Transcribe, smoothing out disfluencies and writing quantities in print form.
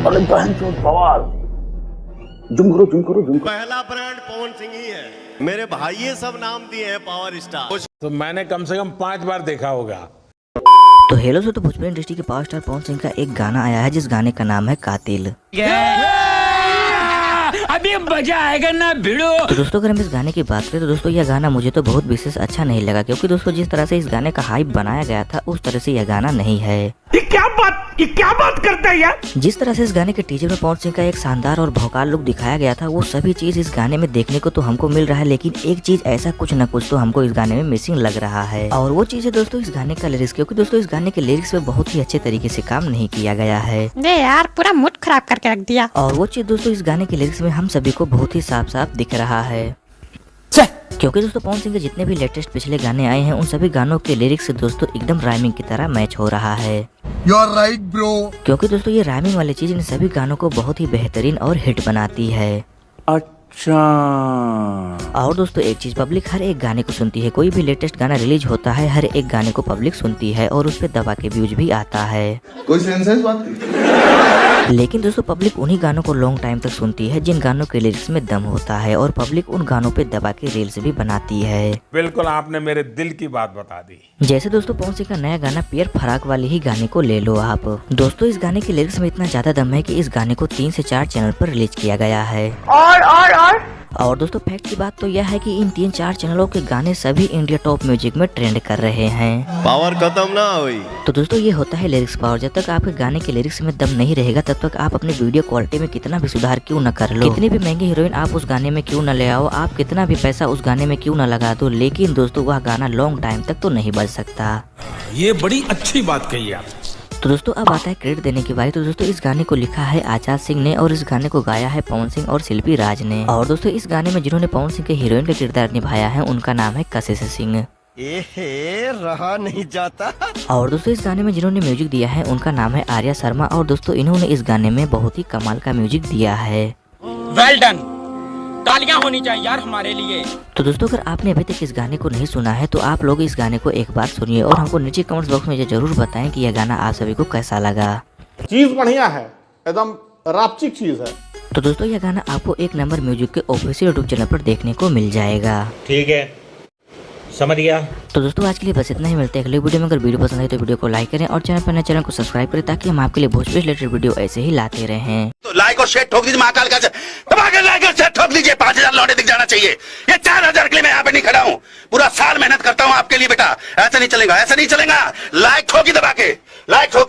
अरे बहन चोद पवार, जुम करो जुम करो जुम करो। पहला ब्रांड पवन सिंह ही है। मेरे भाई ये सब नाम दिए हैं पावर स्टार। तो मैंने कम से कम 5 बार देखा होगा। तो हेलो दोस्तों, भोजपुरी इंडस्ट्री के पावर स्टार पवन सिंह का एक गाना आया है जिस गाने का नाम है कातिल। अभी मजा आएगा ना भिड़ो। तो दोस्तों अगर हम इस गाने की बात करें तो दोस्तों यह गाना मुझे तो बहुत विशेष अच्छा नहीं लगा, क्योंकि दोस्तों जिस तरह से इस गाने का हाइप बनाया गया था उस तरह से यह गाना नहीं है। ये क्या बात करता है यार। जिस तरह से इस गाने के टीजर में पवन सिंह का एक शानदार और भौकाल लुक दिखाया गया था, वो सभी चीज इस गाने में देखने को तो हमको मिल रहा है, लेकिन एक चीज ऐसा कुछ न कुछ तो हमको इस गाने में मिसिंग लग रहा है। और वो चीज है दोस्तों इस गाने का लिरिक्स, क्योंकि दोस्तों इस गाने के लिरिक्स में बहुत ही अच्छे तरीके से काम नहीं किया गया है। यार पूरा मूड खराब करके रख दिया। और वो चीज दोस्तों इस गाने के लिरिक्स में हम सभी को बहुत ही साफ साफ दिख रहा है, क्योंकि दोस्तों पवन सिंह के जितने भी लेटेस्ट पिछले गाने आए हैं उन सभी गानों के लिरिक्स से दोस्तों एकदम राइमिंग की तरह मैच हो रहा है। You are right, bro. क्योंकि दोस्तों ये राइमिंग वाली चीज इन सभी गानों को बहुत ही बेहतरीन और हिट बनाती है। अच्छा। और दोस्तों एक चीज, पब्लिक हर एक गाने को सुनती है। कोई भी लेटेस्ट गाना रिलीज होता है, हर एक गाने को पब्लिक सुनती है और उस पे दबा के व्यूज भी आता है। कोई सेंस है इस बात की? लेकिन दोस्तों पब्लिक उन्हीं गानों को लॉन्ग टाइम तक सुनती है जिन गानों के लिरिक्स में दम होता है, और पब्लिक उन गानों पे दबा के रील्स भी बनाती है। बिल्कुल आपने मेरे दिल की बात बता दी। जैसे दोस्तों पवन सिंह का नया गाना पियर फराक वाले ही गाने को ले लो आप। दोस्तों इस गाने के लिरिक्स में इतना ज्यादा दम है कि इस गाने को 3 से 4 चैनल पर रिलीज किया गया है। और दोस्तों फैक्ट की बात तो यह है कि इन 3-4 चैनलों के गाने सभी इंडिया टॉप म्यूजिक में ट्रेंड कर रहे हैं। पावर खत्म ना हुई। तो दोस्तों ये होता है लिरिक्स पावर। जब तक आपके गाने के लिरिक्स में दम नहीं रहेगा तब तक आप अपनी वीडियो क्वालिटी में कितना भी सुधार क्यों न कर लो, कितनी भी महंगी हीरोइन आप उस गाने में क्यों न ले आओ, आप कितना भी पैसा उस गाने में क्यों न लगा दो, लेकिन दोस्तों वह गाना लॉन्ग टाइम तक तो नहीं बज सकता। ये बड़ी अच्छी बात कही आप। तो दोस्तों अब आता है क्रेडिट देने की बारी। तो दोस्तों इस गाने को लिखा है आजाद सिंह ने और इस गाने को गाया है पवन सिंह और शिल्पी राज ने। और दोस्तों इस गाने में जिन्होंने पवन सिंह के हीरोइन का किरदार निभाया है उनका नाम है कशिश सिंह। रहा नहीं जाता। और दोस्तों इस गाने में जिन्होंने म्यूजिक दिया है उनका नाम है आर्या शर्मा। और दोस्तों इन्होंने इस गाने में बहुत ही कमाल का म्यूजिक दिया है। वेल डन, तालियां होनी चाहिए यार हमारे लिए। तो दोस्तों अगर आपने अभी तक इस गाने को नहीं सुना है तो आप लोग इस गाने को एक बार सुनिए और हमको नीचे कमेंट्स बॉक्स में ये जरूर बताएं कि यह गाना आप सभी को कैसा लगा। चीज बढ़िया है, एकदम रापचिक चीज है। तो दोस्तों यह गाना आपको 1 नंबर म्यूजिक के ऑफिशियल यूट्यूब चैनल पर देखने को मिल जाएगा। ठीक है, समझ गया। तो दोस्तों आज के लिए बस इतना ही। मिलते हैं अगले वीडियो में। अगर वीडियो पसंद आए तो वीडियो को लाइक करें और चैनल पर नए चैनल को सब्सक्राइब करें ताकि हम आपके लिए भोजपुरी रिलेटेड वीडियो ऐसे ही लाते रहें। तो लाइक और शेयर ठोक दीजिए, महाकाल का लाइक और शेयर ठोक दीजिए। 5000 लौटे दिख जाना चाहिए। ये 4000 के लिए मैं यहाँ पे नहीं खड़ा हूँ, पूरा साल मेहनत करता हूँ आपके लिए बेटा। ऐसा नहीं चलेगा, ऐसा नहीं चलेगा। लाइक ठोकी दबा के, लाइक ठोकी।